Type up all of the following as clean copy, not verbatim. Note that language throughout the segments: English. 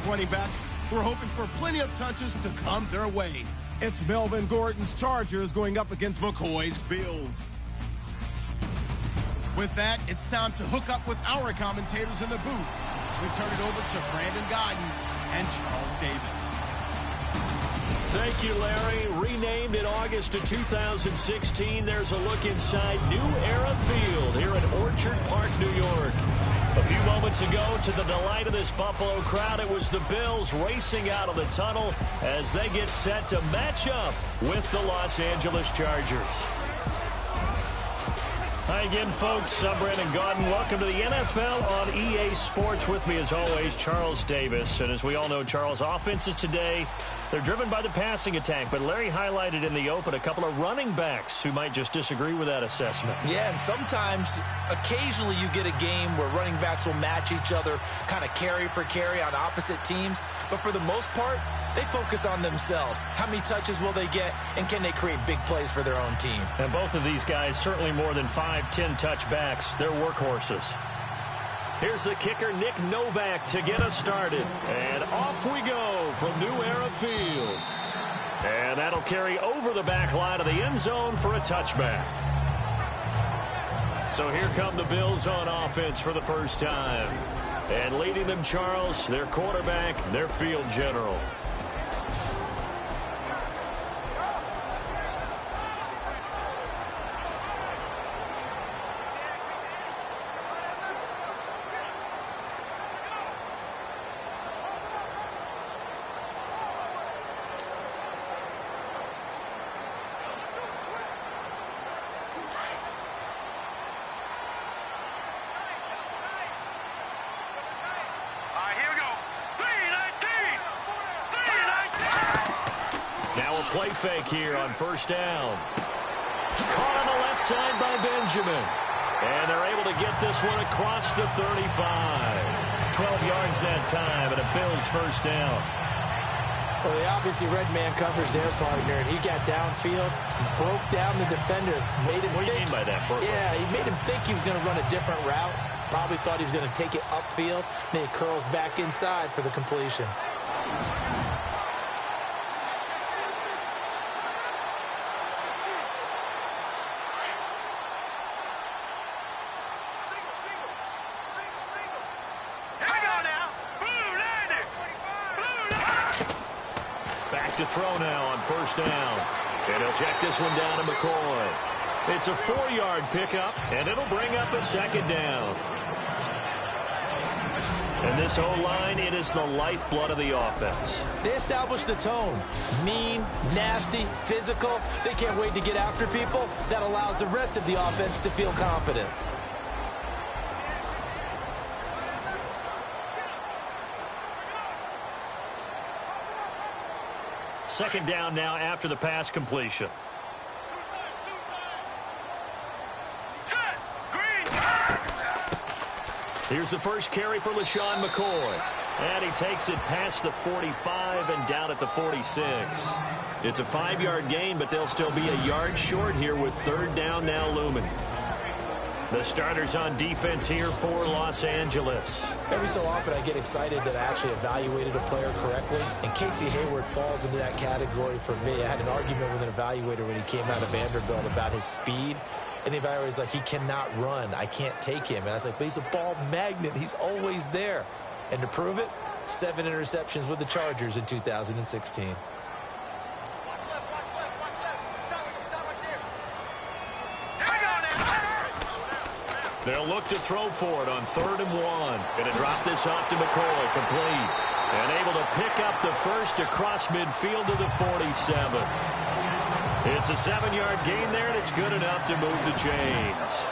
of running backs who are hoping for plenty of touches to come their way. It's Melvin Gordon's Chargers going up against McCoy's Bills. With that, it's time to hook up with our commentators in the booth as we turn it over to Brandon Godden and Charles Davis. Thank you, Larry. Renamed in August of 2016, there's a look inside New Era Field here at Orchard Park, New York. A few moments ago, to the delight of this Buffalo crowd, it was the Bills racing out of the tunnel as they get set to match up with the Los Angeles Chargers. Hi again, folks. I'm Brandon Godden. Welcome to the NFL on EA Sports. With me, as always, Charles Davis. And as we all know, Charles, offenses today, they're driven by the passing attack. But Larry highlighted in the open a couple of running backs who might just disagree with that assessment. Yeah, and sometimes, occasionally you get a game where running backs will match each other, kind of carry for carry on opposite teams. But for the most part, they focus on themselves. How many touches will they get, and can they create big plays for their own team? And both of these guys, certainly more than 5-10 touchbacks. They're workhorses. Here's the kicker, Nick Novak, to get us started. And off we go from New Era Field. And that'll carry over the back line of the end zone for a touchback. So here come the Bills on offense for the first time. And leading them, Charles, their quarterback, their field general. Play fake here on first down. Caught on the left side by Benjamin. And they're able to get this one across the 35. 12 yards that time, and a Bills first down. Well, they obviously red man covers their partner, and he got downfield, broke down the defender, made him What do you mean by that, Burke? Yeah, he made him think he was going to run a different route. Probably thought he was going to take it upfield. Then he curls back inside for the completion. To throw now on first down. And he'll check this one down to McCoy. It's a 4-yard pickup, and it'll bring up a second down. And this O-line, it is the lifeblood of the offense. They establish the tone. Mean, nasty, physical. They can't wait to get after people. That allows the rest of the offense to feel confident. Second down now after the pass completion. Here's the first carry for LaShawn McCoy. And he takes it past the 45 and down at the 46. It's a 5-yard gain, but they'll still be a yard short here with third down now looming. The starters on defense here for Los Angeles. Every so often I get excited that I actually evaluated a player correctly, and Casey Hayward falls into that category for me. I had an argument with an evaluator when he came out of Vanderbilt about his speed, and the evaluator's like, he cannot run. I can't take him. And I was like, but he's a ball magnet. He's always there. And to prove it, 7 interceptions with the Chargers in 2016. They'll look to throw for it on 3rd and 1. Going to drop this off to McCoy, complete. And able to pick up the first across midfield to the 47. It's a 7-yard gain there, and it's good enough to move the chains.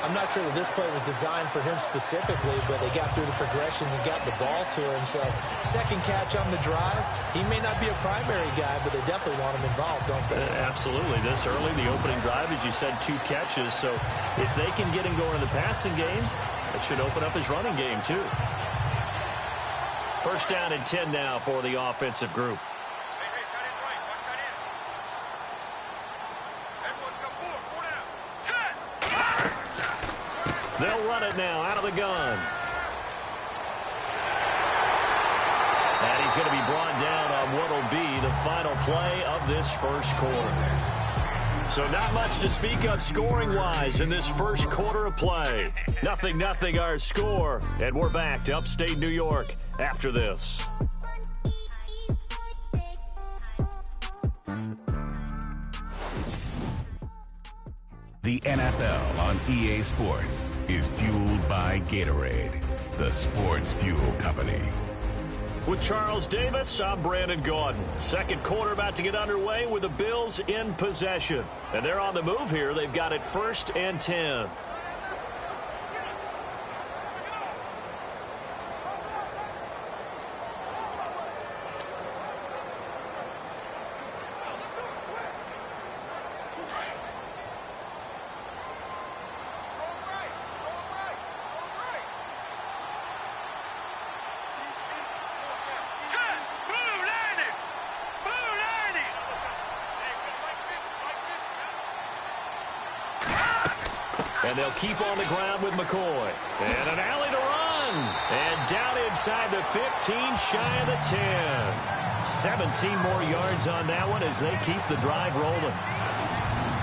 I'm not sure that this play was designed for him specifically, but they got through the progressions and got the ball to him. So, second catch on the drive. He may not be a primary guy, but they definitely want him involved, don't they? Absolutely. This early, the opening drive, as you said, 2 catches. So, if they can get him going in the passing game, it should open up his running game, too. First down and 10 now for the offensive group. They'll run it now out of the gun. he's going to be brought down on what will be the final play of this first quarter. So not much to speak of scoring-wise in this first quarter of play. 0-0 our score, and we're back to upstate New York after this. The NFL on EA Sports is fueled by Gatorade, the sports fuel company. With Charles Davis, I'm Brandon Gaudin. Second quarter about to get underway with the Bills in possession. And they're on the move here. They've got it 1st and 10. And they'll keep on the ground with McCoy. And an alley to run. And down inside the 15, shy of the 10. 17 more yards on that one as they keep the drive rolling.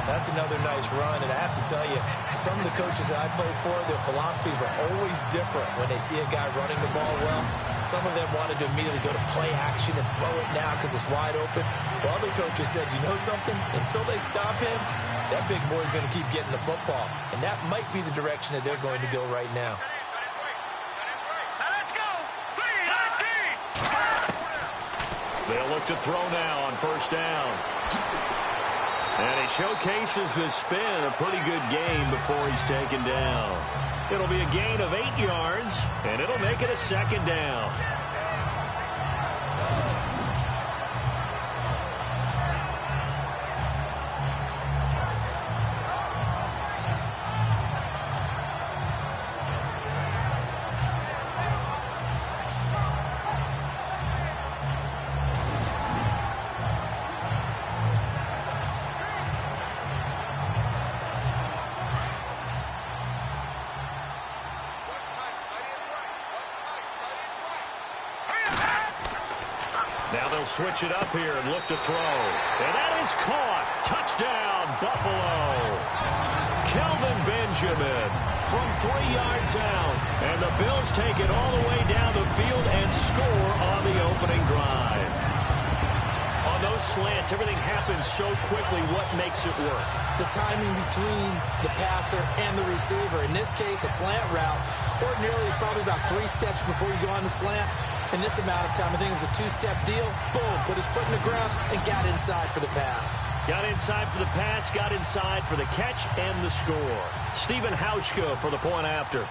That's another nice run, and I have to tell you, some of the coaches that I played for, their philosophies were always different when they see a guy running the ball well. Some of them wanted to immediately go to play action and throw it now because it's wide open. While other coaches said, you know something? Until they stop him, that big boy's going to keep getting the football. And that might be the direction that they're going to go right now. Let's go! 3-19! They'll look to throw now on 1st down. And he showcases the spin, a pretty good game before he's taken down. It'll be a gain of 8 yards, and it'll make it a 2nd down. Now they'll switch it up here and look to throw. And that is caught. Touchdown, Buffalo. Kelvin Benjamin from 3 yards out. And the Bills take it all the way down the field and score on the opening drive. On those slants, everything happens so quickly. What makes it work? The timing between the passer and the receiver. In this case, a slant route. Ordinarily, it's probably about 3 steps before you go on the slant. In this amount of time, I think it was a 2-step deal. Boom, put his foot in the ground and got inside for the pass. Got inside for the pass, got inside for the catch and the score. Stephen Hauschka for the point after.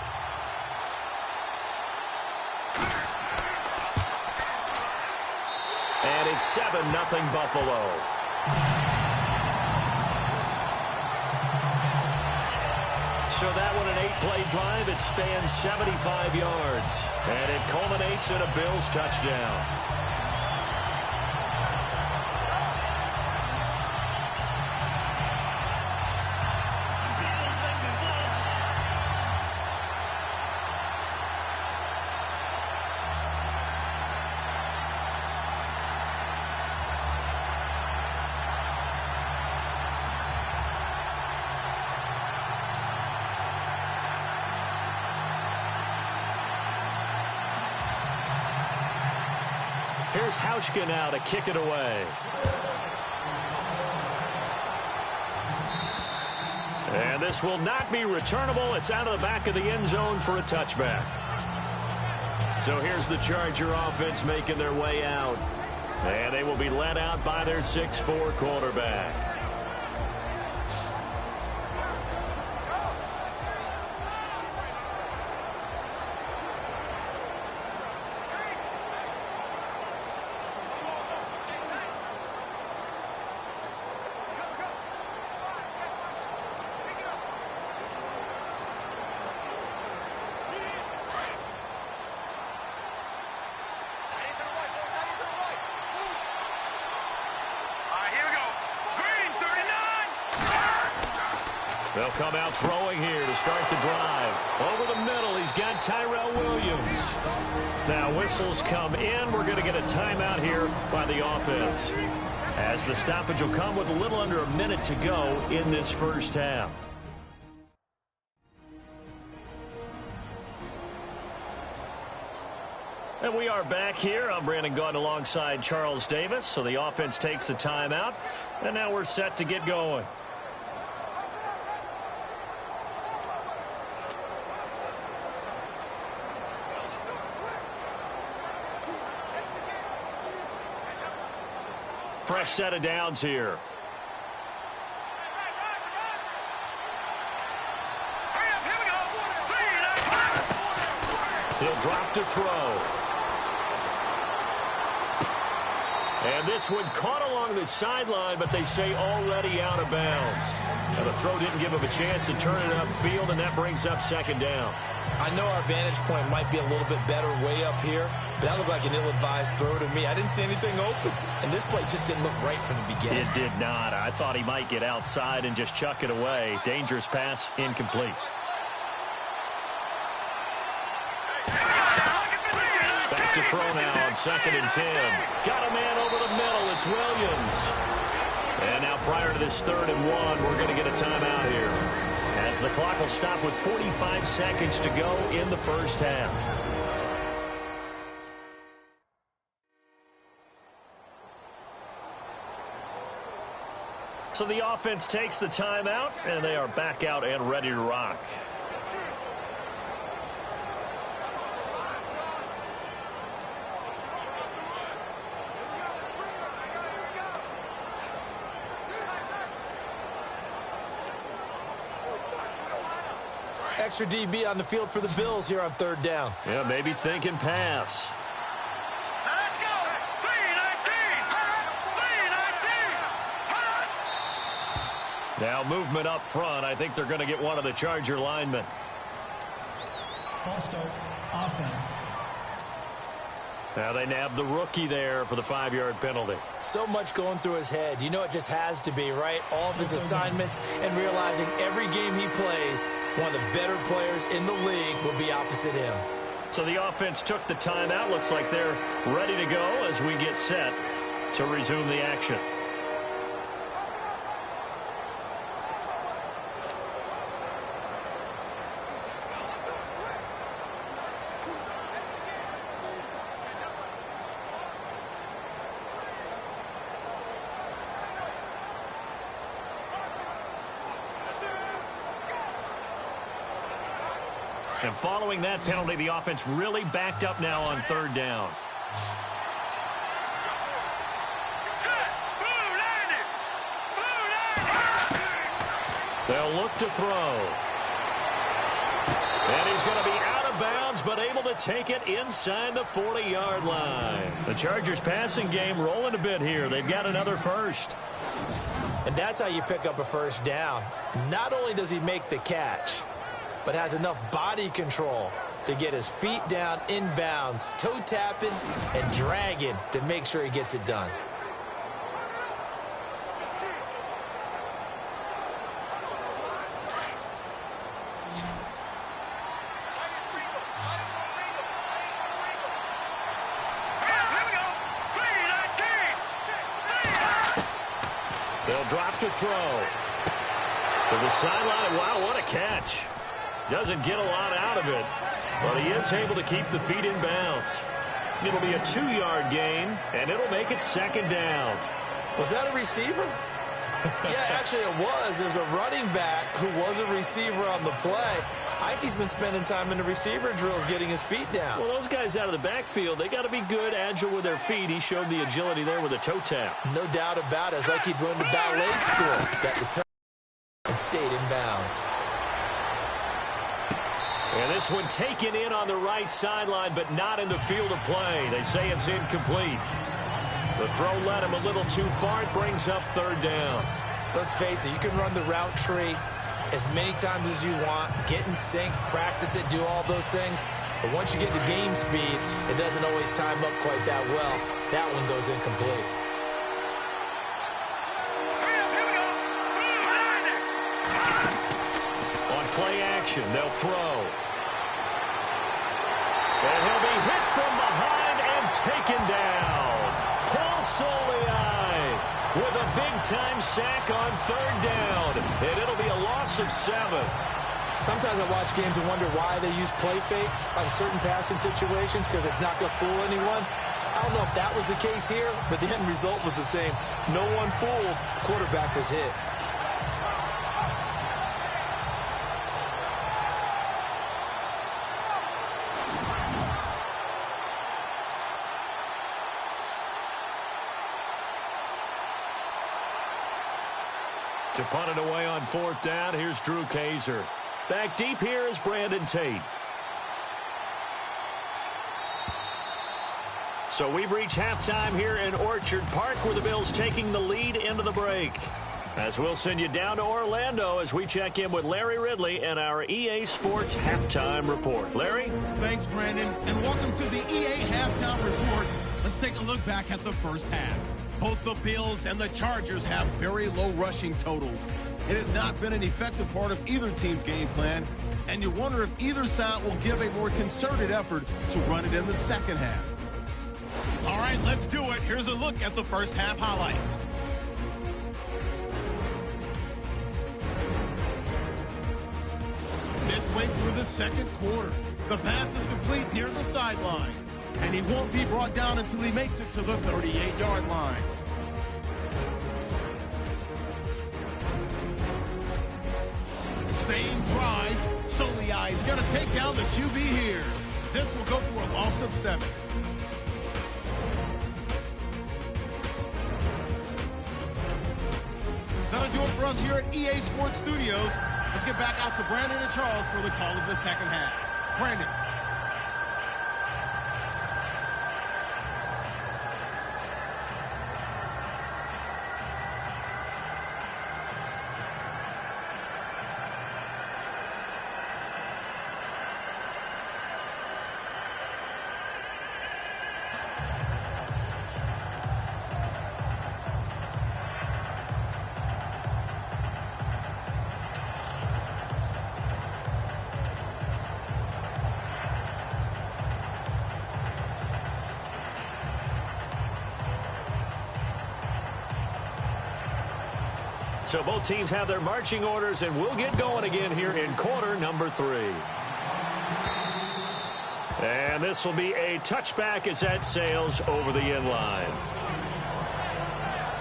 And it's 7-0 Buffalo. So that one, an 8-play drive. It spans 75 yards. And it culminates in a Bills touchdown. Here's Hauschka now to kick it away. And this will not be returnable. It's out of the back of the end zone for a touchback. So here's the Charger offense making their way out. And they will be led out by their 6'4" quarterback. Here we go. Green. They'll come out throwing here to start the drive. Over the middle, he's got Tyrell Williams. Now whistles come in. We're going to get a timeout here by the offense, as the stoppage will come with a little under a minute to go in this first half. And we are back here. I'm Brandon Gaudin alongside Charles Davis. So the offense takes the timeout, and now we're set to get going. Fresh set of downs here. He'll drop to throw. And this one caught along the sideline, but they say already out of bounds. And the throw didn't give him a chance to turn it upfield, and that brings up second down. I know our vantage point might be a little bit better way up here, but that looked like an ill-advised throw to me. I didn't see anything open, and this play just didn't look right from the beginning. It did not. I thought he might get outside and just chuck it away. Dangerous pass, incomplete. Back to throw now on 2nd and 10. Got a man over the middle. It's Williams. And now prior to this 3rd and 1, we're going to get a timeout here, as the clock will stop with 45 seconds to go in the first half. So the offense takes the timeout, and they are back out and ready to rock. Extra DB on the field for the Bills here on 3rd down. Yeah, maybe thinking pass. Let's go. 3-19. Now movement up front. I think they're going to get one of the Charger linemen. False start, offense. Now they nab the rookie there for the 5-yard penalty. So much going through his head. You know it just has to be, right? All of his assignments and realizing every game he plays, one of the better players in the league will be opposite him. So the offense took the timeout. Looks like they're ready to go as we get set to resume the action. And following that penalty, the offense really backed up now on 3rd down. They'll look to throw. And he's going to be out of bounds, but able to take it inside the 40-yard line. The Chargers passing game rolling a bit here. They've got another first. And that's how you pick up a first down. Not only does he make the catch, but has enough body control to get his feet down inbounds, toe tapping and dragging to make sure he gets it done. They'll drop to throw. To the sideline. Wow, what a catch. Doesn't get a lot out of it, but he is able to keep the feet in bounds. It'll be a 2-yard gain, and it'll make it 2nd down. Was that a receiver? Yeah, actually it was. There's a running back who was a receiver on the play. I think he's been spending time in the receiver drills getting his feet down. Well, those guys out of the backfield, they got to be good, agile with their feet. He showed the agility there with a toe tap. No doubt about it. It's like he'd run to ballet school. Got the toe and stayed in bounds. And this one taken in on the right sideline, but not in the field of play. They say it's incomplete. The throw led him a little too far. It brings up 3rd down. Let's face it, you can run the route tree as many times as you want, get in sync, practice it, do all those things. But once you get to game speed, it doesn't always time up quite that well. That one goes incomplete. formation. They'll throw. And he'll be hit from behind and taken down. Paul Soliai with a big-time sack on third down. And it'll be a loss of 7. Sometimes I watch games and wonder why they use play fakes on certain passing situations because it's not going to fool anyone. I don't know if that was the case here, but the end result was the same. No one fooled. The quarterback was hit. To punt it away on 4th down, here's Drew Kaiser. Back deep here is Brandon Tate. So we've reached halftime here in Orchard Park where the Bills taking the lead into the break. As we'll send you down to Orlando as we check in with Larry Ridley and our EA Sports Halftime Report. Larry? Thanks, Brandon, and welcome to the EA Halftime Report. Let's take a look back at the first half. Both the Bills and the Chargers have very low rushing totals. It has not been an effective part of either team's game plan, and you wonder if either side will give a more concerted effort to run it in the second half. All right, let's do it. Here's a look at the first half highlights. Midway through the second quarter, the pass is complete near the sideline, and he won't be brought down until he makes it to the 38-yard line. Same drive. Soliai is going to take down the QB here. This will go for a loss of 7. That'll do it for us here at EA Sports Studios. Let's get back out to Brandon and Charles for the call of the second half. Brandon. So both teams have their marching orders, and we'll get going again here in quarter number 3. And this will be a touchback as that sails over the end line.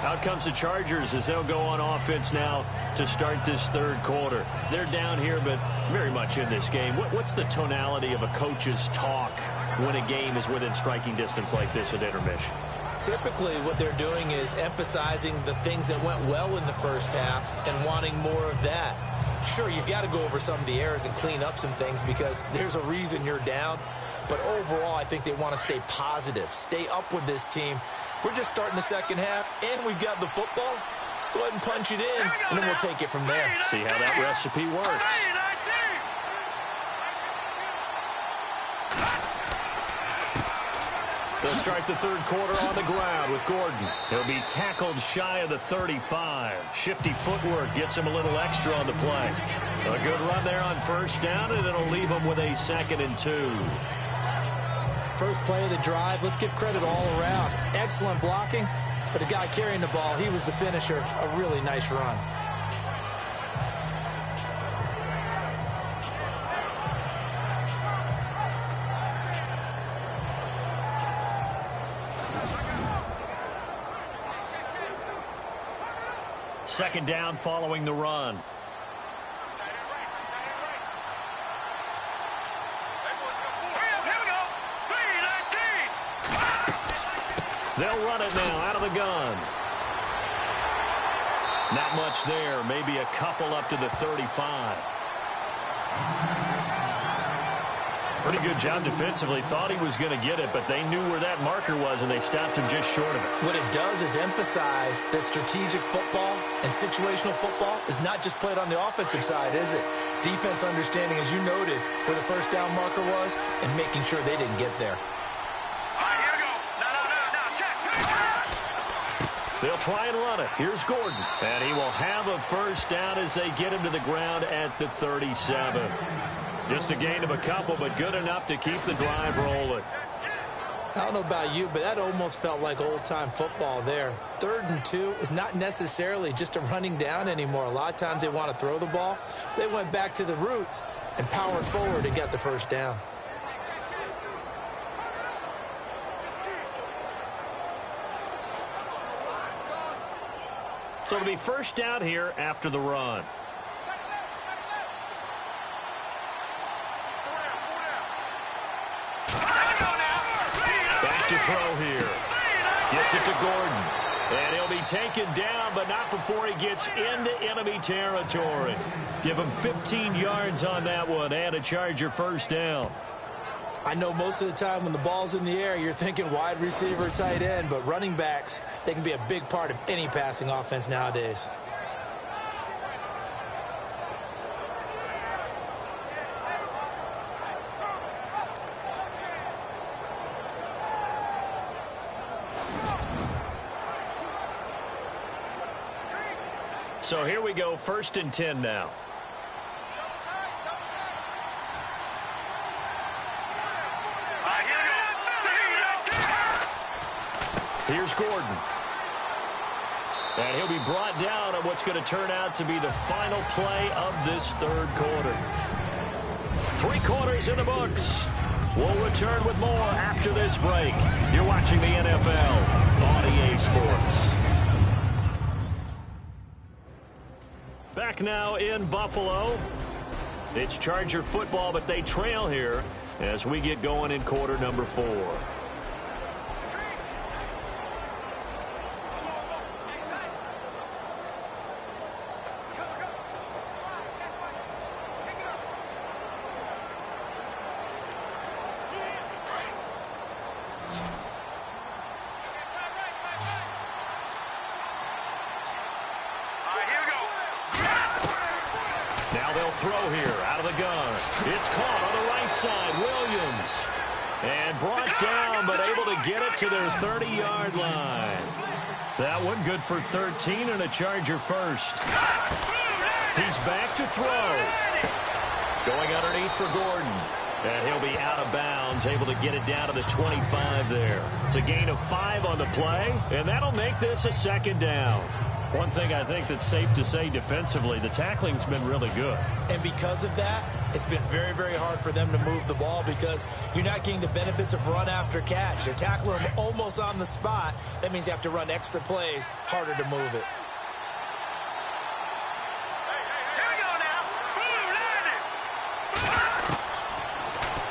Out comes the Chargers as they'll go on offense now to start this third quarter. They're down here, but very much in this game. What's the tonality of a coach's talk when a game is within striking distance like this at intermission? Typically, what they're doing is emphasizing the things that went well in the first half and wanting more of that. Sure, you've got to go over some of the errors and clean up some things because there's a reason you're down. But overall, I think they want to stay positive, stay up with this team. We're just starting the second half, and we've got the football. Let's go ahead and punch it in, and then we'll take it from there. See how that recipe works. They'll start the third quarter on the ground with Gordon. He'll be tackled shy of the 35. Shifty footwork gets him a little extra on the play. A good run there on first down, and it'll leave him with a 2nd and 2. First play of the drive, let's give credit all around. Excellent blocking, but the guy carrying the ball, he was the finisher. A really nice run. Second down following the run. They'll run it now out of the gun. Not much there. Maybe a couple up to the 35. Pretty good job defensively. Thought he was going to get it, but they knew where that marker was, and they stopped him just short of it. What it does is emphasize that strategic football and situational football is not just played on the offensive side, is it? Defense understanding, as you noted, where the first down marker was and making sure they didn't get there. They'll try and run it. Here's Gordon. And he will have a first down as they get him to the ground at the 37. Just a gain of a couple, but good enough to keep the drive rolling. I don't know about you, but that almost felt like old-time football there. 3rd and 2 is not necessarily just a running down anymore. A lot of times they want to throw the ball. They went back to the roots and powered forward and got the first down. So it'll be first down here after the run. Back to throw here. Gets it to Gordon. And he'll be taken down, but not before he gets into enemy territory. Give him 15 yards on that one and a Charger first down. I know most of the time when the ball's in the air, you're thinking wide receiver, tight end, but running backs, they can be a big part of any passing offense nowadays. So here we go, 1st and 10 now. Here's Gordon. And he'll be brought down on what's going to turn out to be the final play of this 3rd quarter. 3 quarters in the books. We'll return with more after this break. You're watching the NFL on EA Sports. Back now in Buffalo. It's Charger football, but they trail here as we get going in quarter number 4. Throw here out of the gun. It's caught on the right side. Williams. And brought down, but able to get it to their 30-yard line. That one good for 13 and a Charger first. He's back to throw. Going underneath for Gordon. And he'll be out of bounds, able to get it down to the 25 there. It's a gain of 5 on the play, and that'll make this a 2nd down. One thing I think that's safe to say defensively, the tackling's been really good. And because of that, it's been very, very hard for them to move the ball because you're not getting the benefits of run after catch. They're tackling them almost on the spot. That means you have to run extra plays, harder to move it.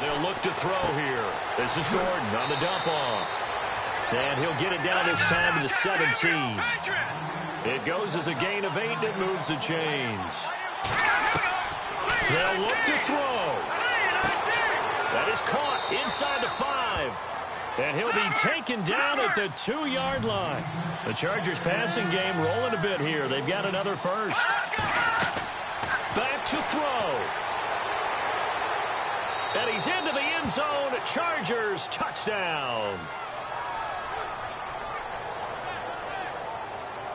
They'll look to throw here. This is Gordon on the dump off. And he'll get it down this time to the 17. It goes as a gain of 8, and it moves the chains. They'll look to throw. That is caught inside the 5. And he'll be taken down at the 2-yard line. The Chargers passing game rolling a bit here. They've got another first. Back to throw. And he's into the end zone. Chargers touchdown.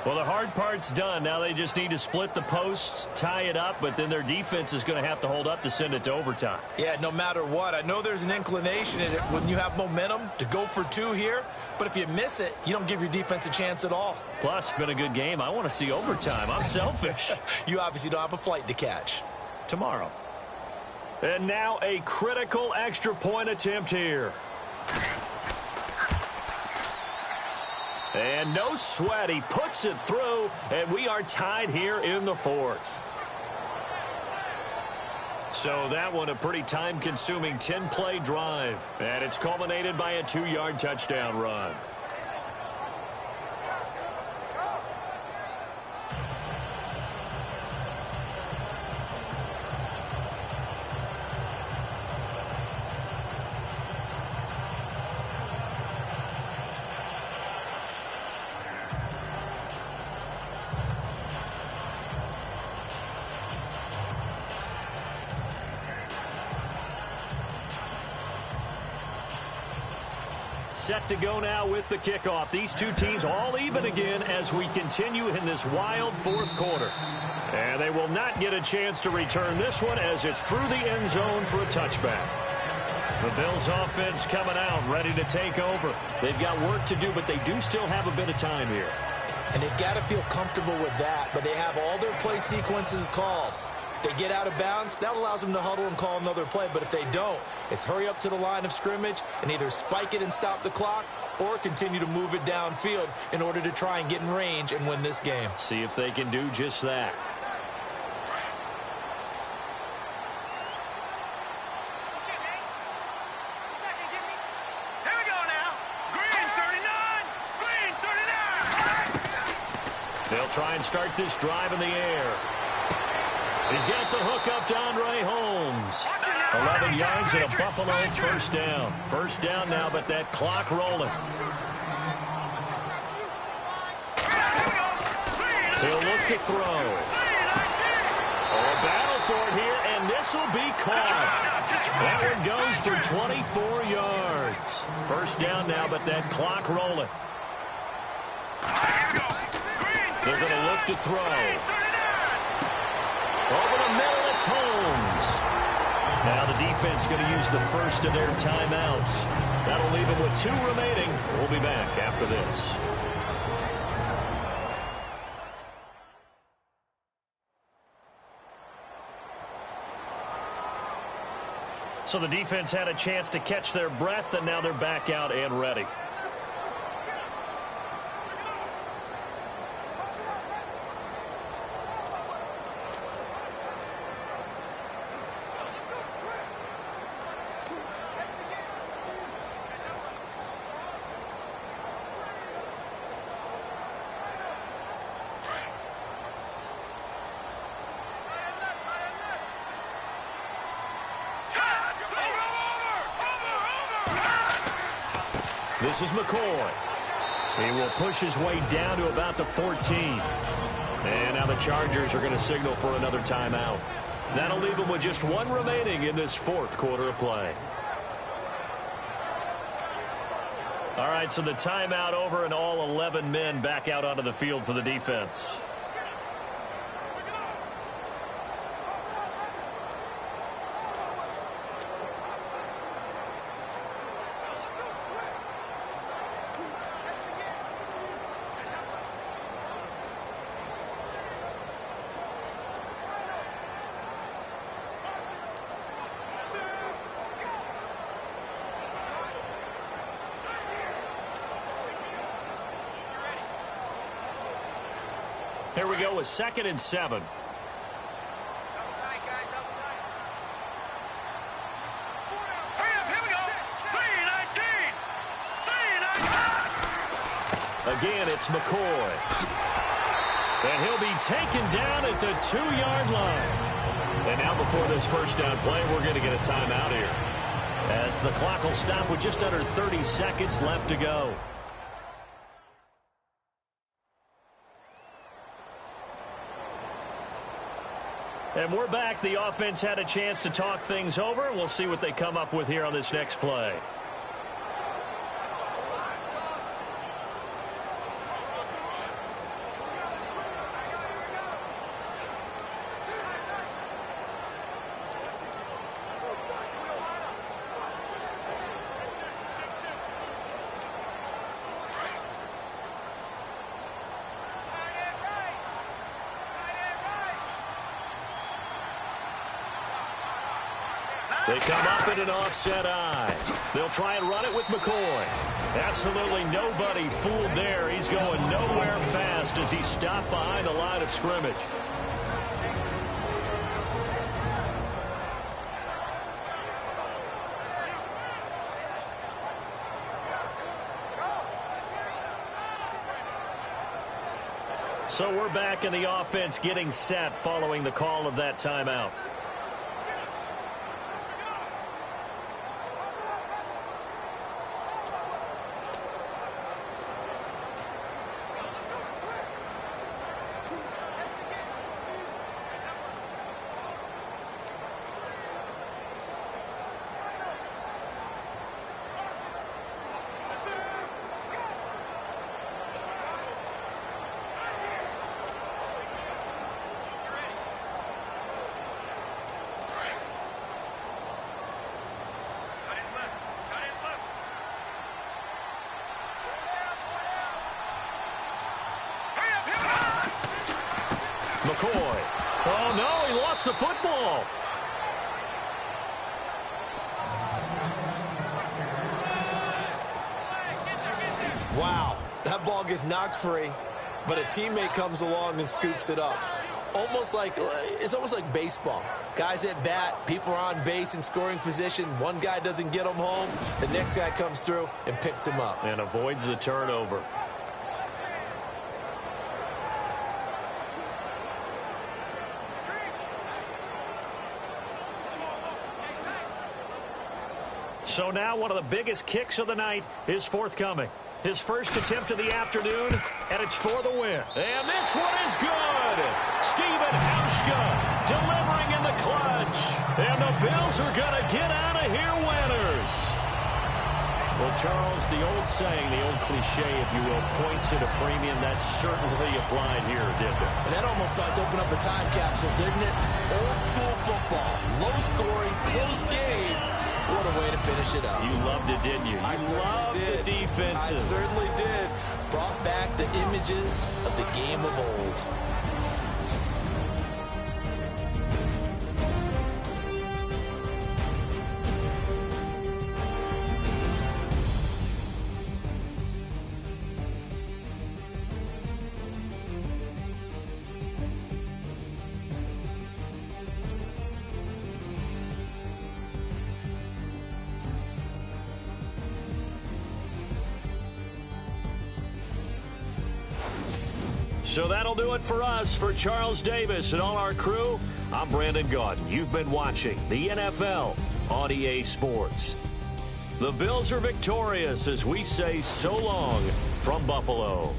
Well, the hard part's done. Now they just need to split the posts, tie it up, but then their defense is going to have to hold up to send it to overtime. Yeah, no matter what. I know there's an inclination in it when you have momentum to go for 2 here, but if you miss it, you don't give your defense a chance at all. Plus, been a good game. I want to see overtime. I'm selfish. You obviously don't have a flight to catch. Tomorrow. And now a critical extra point attempt here. And no sweat. He puts it through, and we are tied here in the 4th. So that one a pretty time-consuming 10-play drive. And it's culminated by a 2-yard touchdown run. set to go now with the kickoff. These two teams all even again as we continue in this wild fourth quarter. And they will not get a chance to return this one as it's through the end zone for a touchback. The Bills offense coming out, ready to take over. They've got work to do, but they do still have a bit of time here. And they've got to feel comfortable with that, but they have all their play sequences called. If they get out of bounds, that allows them to huddle and call another play. But if they don't, it's hurry up to the line of scrimmage and either spike it and stop the clock or continue to move it downfield in order to try and get in range and win this game. See if they can do just that. They'll try and start this drive in the air. He's got the hook up to Andre Holmes. 11 yards and a Buffalo first down. First down now, but that clock rolling. He'll look to throw. Oh, battle for it here, and this will be caught. That one goes for 24 yards. First down now, but that clock rolling. They're going to look to throw. Over the middle, it's Holmes. Now the defense going to use the first of their timeouts. That'll leave them with 2 remaining. We'll be back after this. So the defense had a chance to catch their breath, and now they're back out and ready. This is McCoy. He will push his way down to about the 14. And now the Chargers are going to signal for another timeout. That'll leave them with just 1 remaining in this fourth quarter of play. All right, so the timeout over and all 11 men back out onto the field for the defense. Here we go with 2nd and 7. Again, it's McCoy. And he'll be taken down at the 2-yard line. And now before this first down play, we're going to get a timeout here, as the clock will stop with just under 30 seconds left to go. And we're back. The offense had a chance to talk things over. We'll see what they come up with here on this next play. They come up in an offset eye. They'll try and run it with McCoy. Absolutely nobody fooled there. He's going nowhere fast as he stopped behind the line of scrimmage. So we're back in the offense getting set following the call of that timeout. McCoy. Oh, no, he lost the football. Wow, that ball gets knocked free, but a teammate comes along and scoops it up. It's almost like baseball. Guys at bat, people are on base in scoring position. One guy doesn't get him home. The next guy comes through and picks him up. And avoids the turnover. So now one of the biggest kicks of the night is forthcoming. His first attempt of the afternoon, and it's for the win. And this one is good. Steven Hauschka delivering in the clutch. And the Bills are going to get out of here winners. Well, Charles, the old saying, the old cliche, if you will, points at a premium, that certainly applied here, didn't it? And that almost felt to open up a time capsule, didn't it? Old school football, low scoring, close game. What a way to finish it up. You loved it, didn't you? You loved the defenses. I certainly did. Brought back the images of the game of old. So that'll do it for us. For Charles Davis and all our crew, I'm Brandon Gaudin. You've been watching the NFL on EA Sports. The Bills are victorious as we say so long from Buffalo.